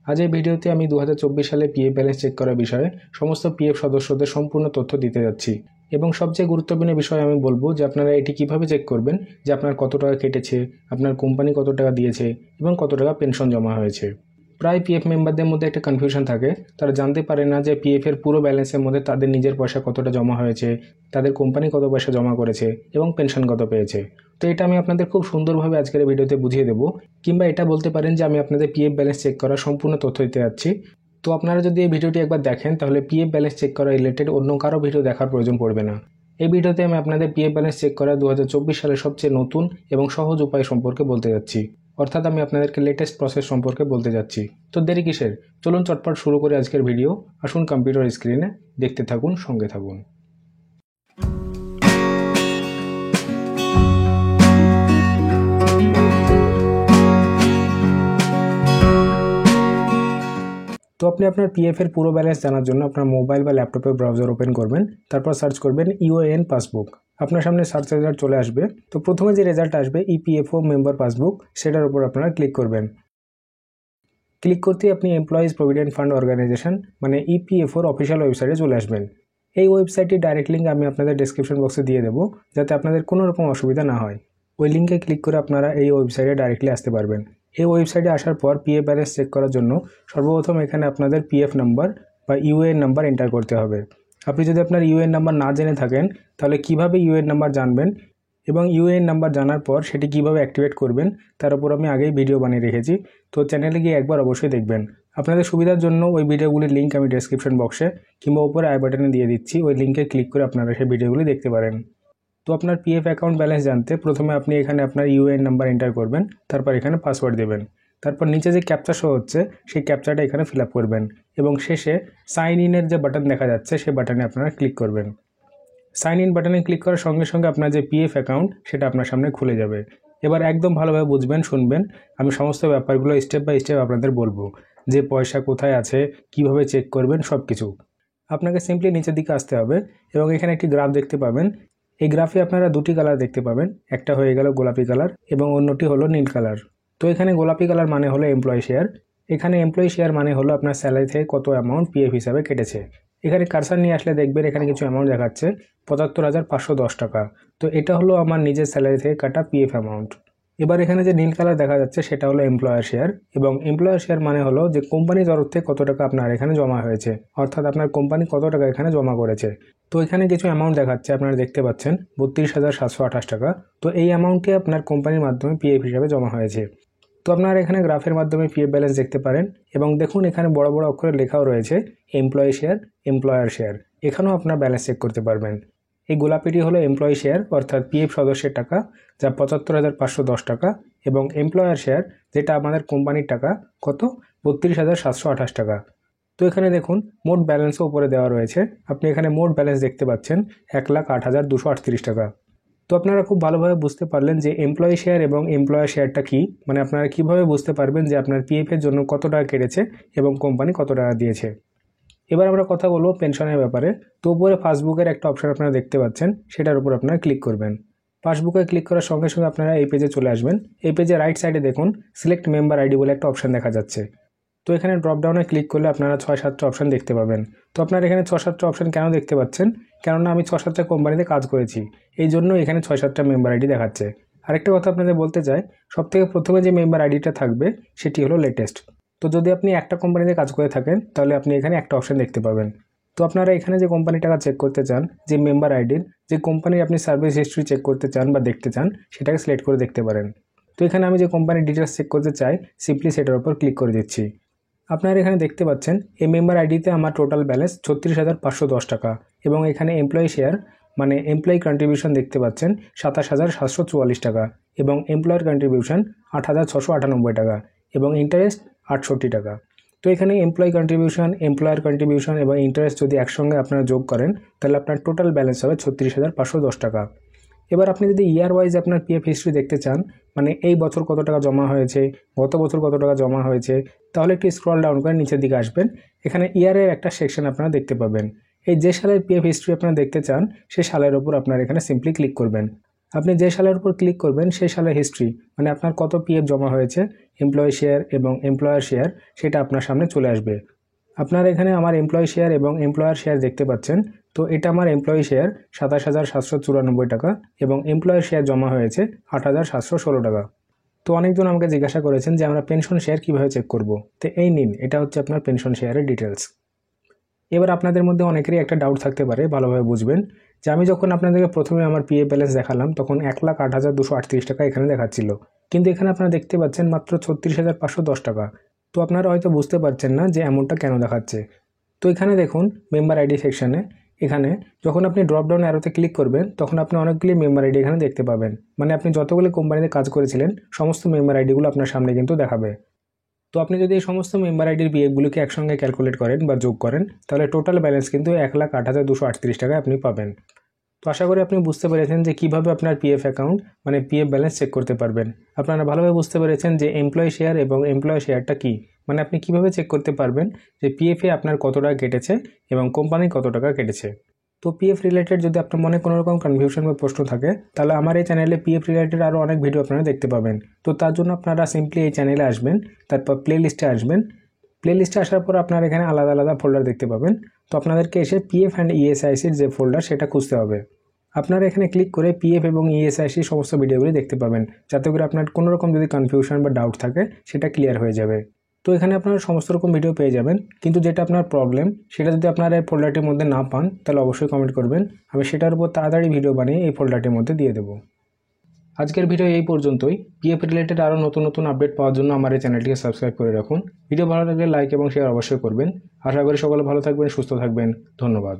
আজ এই ভিডিওতে আমি 2024 সালে পিএফ ব্যালেন্স চেক করার বিষয়ে সমস্ত পিএফ সদস্যদের সম্পূর্ণ তথ্য দিতে যাচ্ছি এবং সবচেয়ে গুরুত্বপূর্ণ বিষয় আমি বলবো যে আপনারা এটি কিভাবে চেক করবেন যে আপনার কত টাকা কেটেছে, আপনার কোম্পানি কত টাকা দিয়েছে এবং কত টাকা পেনশন জমা হয়েছে। প্রায় পিএফ মেম্বারদের মধ্যে একটা কনফিউশন থাকে, তারা জানতে পারে না যে পিএফ এর পুরো ব্যালেন্সের মধ্যে তাদের নিজের পয়সা কতটা জমা হয়েছে, তাদের কোম্পানি কত পয়সা জমা করেছে এবং পেনশন কত পেয়েছে। তো এটা আমি আপনাদের খুব সুন্দরভাবে আজকের ভিডিওতে বুঝিয়ে দেবো, কিংবা এটা বলতে পারেন যে আমি আপনাদের পিএফ ব্যালেন্স চেক করার সম্পূর্ণ তথ্য দিতে যাচ্ছি। তো আপনারা যদি এই ভিডিওটি একবার দেখেন তাহলে পিএফ ব্যালেন্স চেক করা রিলেটেড অন্য কারো ভিডিও দেখার প্রয়োজন পড়বে না। এই ভিডিওতে আমি আপনাদের পিএফ ব্যালেন্স চেক করা 2024 সালের সবচেয়ে নতুন এবং সহজ উপায় সম্পর্কে বলতে যাচ্ছি, অর্থাৎ আমি আপনাদেরকে লেটেস্ট প্রসেস সম্পর্কে বলতে যাচ্ছি। তো দেরি কিসের, চলুন চটপট শুরু করে আজকের ভিডিও। আসুন কম্পিউটার স্ক্রিনে, দেখতে থাকুন, সঙ্গে থাকুন। তো আপনি আপনার পিএফ এর পুরো ব্যালেন্স জানার জন্য আপনার মোবাইল বা ল্যাপটপে ব্রাউজার ওপেন করবেন, তারপর সার্চ করবেন ইউএএন পাসবুক। আপনার সামনে সার্চ রেজাল্ট চলে আসবে। তো প্রথমে যে রেজাল্ট আসবে ইপিএফও মেম্বার পাসবুক, সেটার উপর আপনারা ক্লিক করবেন। ক্লিক করতেই আপনি এমপ্লয়িজ প্রভিডেন্ট ফান্ড অর্গানাইজেশন মানে ইপিএফওর অফিসিয়াল ওয়েবসাইটে চলে আসবেন। এই ওয়েবসাইটটি ডাইরেক্ট লিঙ্ক আমি আপনাদের ডেসক্রিপশন বক্সে দিয়ে দেবো, যাতে আপনাদের কোনো রকম অসুবিধা না হয়। ওই লিঙ্কে ক্লিক করে আপনারা এই ওয়েবসাইটে ডাইরেক্টলি আসতে পারবেন। এই ওয়েবসাইটে আসার পর পিএফ ব্যালেন্স চেক করার জন্য সর্বপ্রথম এখানে আপনাদের পিএফ নাম্বার বা ইউএএন নাম্বার এন্টার করতে হবে। আপনি যদি আপনার ইউএএন নাম্বার না জেনে থাকেন তাহলে কিভাবে ইউএএন নাম্বার জানবেন এবং ইউএএন নাম্বার জানার পর সেটি কিভাবে অ্যাক্টিভেট করবেন তার উপর আমি আগেই ভিডিও বানিয়ে রেখেছি। তো চ্যানেলে গিয়ে একবার অবশ্যই দেখবেন। আপনাদের সুবিধার জন্য ওই ভিডিওগুলির লিঙ্ক আমি ডেসক্রিপশন বক্সে কিংবা উপরে আই বাটনে দিয়ে দিচ্ছি, ওই লিঙ্কে ক্লিক করে আপনারা সেই ভিডিওগুলি দেখতে পারেন। তো আপনার পিএফ অ্যাকাউন্ট ব্যালেন্স জানতে প্রথমে আপনি এখানে আপনার ইউএএন নাম্বার এন্টার করবেন, তারপর এখানে পাসওয়ার্ড দেবেন, তারপর নিচে যে ক্যাপচা শো হচ্ছে সেই ক্যাপচাটা এখানে ফিল আপ করবেন এবং শেষে সাইন ইনের যে বাটন দেখা যাচ্ছে সেই বাটনে আপনারা ক্লিক করবেন। সাইন ইন বাটনে ক্লিক করার সঙ্গে সঙ্গে আপনার যে পিএফ অ্যাকাউন্ট সেটা আপনার সামনে খুলে যাবে। এবার একদম ভালোভাবে বুঝবেন, শুনবেন, আমি সমস্ত ব্যাপারগুলো স্টেপ বাই স্টেপ আপনাদের বলবো, যে পয়সা কোথায় আছে, কিভাবে চেক করবেন, সব কিছু। আপনাকে সিম্পলি নিচের দিকে আসতে হবে এবং এখানে একটি গ্রাফ দেখতে পাবেন। এই গ্রাফে আপনারা দুটি কালার দেখতে পাবেন, একটা হয়ে গেল গোলাপি কালার এবং অন্যটি হলো নীল কালার। তো এখানে গোলাপি কালার মানে হলো এমপ্লয়ি শেয়ার, এখানে এমপ্লয়ি শেয়ার মানে হলো আপনার স্যালারি থেকে কত অ্যামাউন্ট পিএফ হিসাবে কেটেছে। এখানে কারসার নিয়ে আসলে দেখবেন এখানে কিছু অ্যামাউন্ট দেখাচ্ছে ৭৫,৫১০ টাকা। তো এটা হলো আমার নিজের স্যালারি থেকে কাটা পিএফ অ্যামাউন্ট। এবার এখানে যে নীল কালার দেখা যাচ্ছে সেটা হলো এমপ্লয়ার শেয়ার এবং এমপ্লয়ার শেয়ার মানে হলো যে কোম্পানির তরফ থেকে কত টাকা আপনার এখানে জমা হয়েছে, অর্থাৎ আপনার কোম্পানি কত টাকা এখানে জমা করেছে। তো এখানে কিছু অ্যামাউন্ট দেখাচ্ছে, আপনারা দেখতে পাচ্ছেন ৩২,৭২৮ টাকা। তো এই অ্যামাউন্টটি আপনার কোম্পানির মাধ্যমে পিএফ হিসাবে জমা হয়েছে। তো আপনারা এখানে গ্রাফের মাধ্যমে পিএফ ব্যালেন্স দেখতে পারেন এবং দেখুন এখানে বড় বড় অক্ষরে লেখাও রয়েছে এমপ্লয়ি শেয়ার, এমপ্লয়ার শেয়ার। এখানেও আপনার ব্যালেন্স চেক করতে পারবেন। এই গোলাপিটি হলো এমপ্লয়ি শেয়ার অর্থাৎ পিএফ সদস্যের টাকা, যা ৭৫,৫১০ টাকা, এবং এমপ্লয়ার শেয়ার যেটা আমাদের কোম্পানির টাকা, কত, ৩২,৭২৮ টাকা। তো এখানে দেখুন মোট ব্যালেন্সও উপরে দেওয়া রয়েছে। আপনি এখানে মোট ব্যালেন্স দেখতে পাচ্ছেন ১,০৮,২৩৮ টাকা। তো আপনারা খুব ভালোভাবে বুঝতে পারলেন যে এমপ্লয়ি শেয়ার এবং এমপ্লয়ার শেয়ারটা কী, মানে আপনারা কীভাবে বুঝতে পারবেন যে আপনার পিএফের জন্য কত টাকা কেটেছে এবং কোম্পানি কত টাকা দিয়েছে। এবার আমরা কথা বলবো পেনশনের ব্যাপারে। তো উপরে পাসবুকের একটা অপশন আপনারা দেখতে পাচ্ছেন, সেটার উপর আপনারা ক্লিক করবেন। পাসবুকে ক্লিক করার সঙ্গে সঙ্গে আপনারা এই পেজে চলে আসবেন। এই পেজে রাইট সাইডে দেখুন সিলেক্ট মেম্বার আইডি বলে একটা অপশন দেখা যাচ্ছে। তো এখানে ড্রপডাউনে ক্লিক করলে আপনারা ৬-৭টা অপশন দেখতে পাবেন। তো আপনারা এখানে ৬-৭টা অপশন কেন দেখতে পাচ্ছেন, কেননা আমি ৬-৭টা কোম্পানিতে কাজ করেছি, এই জন্য এখানে ৬-৭টা মেম্বার আইডি দেখাচ্ছে। আরেকটা কথা আপনাদের বলতে চাই, সবথেকে প্রথমে যে মেম্বার আইডিটা থাকবে সেটি হলো লেটেস্ট। তো যদি আপনি একটা কোম্পানিতে কাজ করে থাকেন তাহলে আপনি এখানে একটা অপশন দেখতে পাবেন। তো আপনারা এখানে যে কোম্পানিটাকে চেক করতে চান, যে মেম্বার আইডির যে কোম্পানির আপনি সার্ভিস হিস্ট্রি চেক করতে চান বা দেখতে চান, সেটাকে সিলেক্ট করে দেখতে পারেন। তো এখানে আমি যে কোম্পানির ডিটেলস চেক করতে চাই সিম্পলি সেটার উপর ক্লিক করে দিচ্ছি। আপনারা এখানে দেখতে পাচ্ছেন এই মেম্বার আইডিতে আমার টোটাল ব্যালেন্স ৩৬,৫১০ টাকা এবং এখানে এমপ্লয়ি শেয়ার মানে এমপ্লয়ি কন্ট্রিবিউশন দেখতে পাচ্ছেন ২৭,৭৪৪ টাকা এবং এমপ্লয়ার কন্ট্রিবিউশন ৮,৬৯৮ টাকা এবং ইন্টারেস্ট ৬৮ টাকা। তো এখানে এমপ্লয়ি কন্ট্রিবিউশন, এমপ্লয়ার কন্ট্রিবিউশন এবং ইন্টারেস্ট যদি একসঙ্গে আপনারা যোগ করেন তাহলে আপনার টোটাল ব্যালেন্স হবে ৩৬,৫১০ টাকা। এবার আপনি যদি ইয়ার ওয়াইজ আপনার পিএফ হিস্ট্রি দেখতে চান, মানে এই বছর কত টাকা জমা হয়েছে, গত বছর কত টাকা জমা হয়েছে, তাহলে একটু স্ক্রল ডাউন করে নিচের দিকে আসবেন। এখানে ইয়ারের একটা সেকশন আপনারা দেখতে পাবেন। এই যে সালের পিএফ হিস্ট্রি আপনারা দেখতে চান সেই সালের উপর আপনারা এখানে সিম্পলি ক্লিক করবেন। আপনি যে সালের উপর ক্লিক করবেন সেই সালের হিস্ট্রি, মানে আপনার কত পিএফ জমা হয়েছে এমপ্লয়ি শেয়ার এবং এমপ্লয়ার শেয়ার সেটা আপনার সামনে চলে আসবে। আপনারা এখানে আমার এমপ্লয়ি শেয়ার এবং এমপ্লয়ার শেয়ার দেখতে পাচ্ছেন। তো এটা আমার এমপ্লয়ি শেয়ার 27,794 টাকা এবং এমপ্লয়ার শেয়ার জমা হয়েছে 8,716 টাকা। তো অনেকজন আমাকে জিজ্ঞাসা করেছেন যে আমরা পেনশন শেয়ার কীভাবে চেক করব। তো এই নিন, এটা হচ্ছে আপনার পেনশন শেয়ারের ডিটেলস। এবার আপনাদের মধ্যে অনেকেরই একটা ডাউট থাকতে পারে, ভালোভাবে বুঝবেন, যে আমি যখন আপনাদেরকে প্রথমে আমার পিএফ ব্যালেন্স দেখালাম তখন 1,08,238 টাকা এখানে দেখাচ্ছিল, কিন্তু এখানে আপনারা দেখতে পাচ্ছেন মাত্র 36,510 টাকা। তো আপনারা হয়তো বুঝতে পারছেন না যে অ্যামাউন্টটা কেন দেখাচ্ছে। তো এখানে দেখুন মেম্বার আইডি সেকশানে, এখানে যখন আপনি ড্রপ ডাউন অ্যারোতে ক্লিক করবেন তখন আপনি অনেকগুলি মেম্বার আইডি এখানে দেখতে পাবেন। মানে আপনি যতগুলি কোম্পানিতে কাজ করেছিলেন সমস্ত মেম্বার আইডিগুলো আপনার সামনে কিন্তু দেখাবে। তো আপনি যদি এই সমস্ত মেম্বার আইডির পিএফগুলোকে একসঙ্গে ক্যালকুলেট করেন বা যোগ করেন তাহলে টোটাল ব্যালেন্স কিন্তু 1,08,238 টাকা আপনি পাবেন। তো আশা করি আপনি বুঝতে পেরেছেন যে কীভাবে আপনার পিএফ অ্যাকাউন্ট মানে পিএফ ব্যালেন্স চেক করতে পারবেন। আপনারা ভালোভাবে বুঝতে পেরেছেন যে এমপ্লয়ি শেয়ার এবং এমপ্লয়ি শেয়ারটা কী, মানে আপনি কীভাবে চেক করতে পারবেন যে পিএফে আপনার কত টাকা কেটেছে এবং কোম্পানি কত টাকা কেটেছে। তো পিএফ রিলেটেড যদি আপনার মনে কোনো রকম কনফিউশন বা প্রশ্ন থাকে তাহলে আমার এই চ্যানেলে পিএফ রিলেটেড আরও অনেক ভিডিও আপনারা দেখতে পাবেন। তো তার জন্য আপনারা সিম্পলি এই চ্যানেলে আসবেন, তারপর প্লে লিস্টে আসবেন। প্লে লিস্টে আসার পর আপনারা এখানে আলাদা আলাদা ফোল্ডার দেখতে পাবেন। তো আপনাদেরকে এসে পিএফ অ্যান্ড ইএসআইসির যে ফোল্ডার সেটা খুঁজতে হবে। আপনারা এখানে ক্লিক করে পিএফ এবং ইএসআইসির সমস্ত ভিডিওগুলি দেখতে পাবেন, যাতে করে আপনার কোনো রকম যদি কনফিউশন বা ডাউট থাকে সেটা ক্লিয়ার হয়ে যাবে। তো এখানে আপনারা সমস্ত রকম ভিডিও পেয়ে যাবেন, কিন্তু যেটা আপনার প্রবলেম সেটা যদি আপনারা এই ফোল্ডারটির মধ্যে না পান তাহলে অবশ্যই কমেন্ট করবেন, আমি সেটার উপর তাড়াতাড়ি ভিডিও বানিয়ে এই ফোল্ডারটির মধ্যে দিয়ে দেবো। আজকের ভিডিও এই পর্যন্তই। পিএফ রিলেটেড আরও নতুন নতুন আপডেট পাওয়ার জন্য আমার এই চ্যানেলটিকে সাবস্ক্রাইব করে রাখুন। ভিডিও ভালো লাগলে লাইক এবং শেয়ার অবশ্যই করবেন। আশা করি সকলে ভালো থাকবেন, সুস্থ থাকবেন। ধন্যবাদ।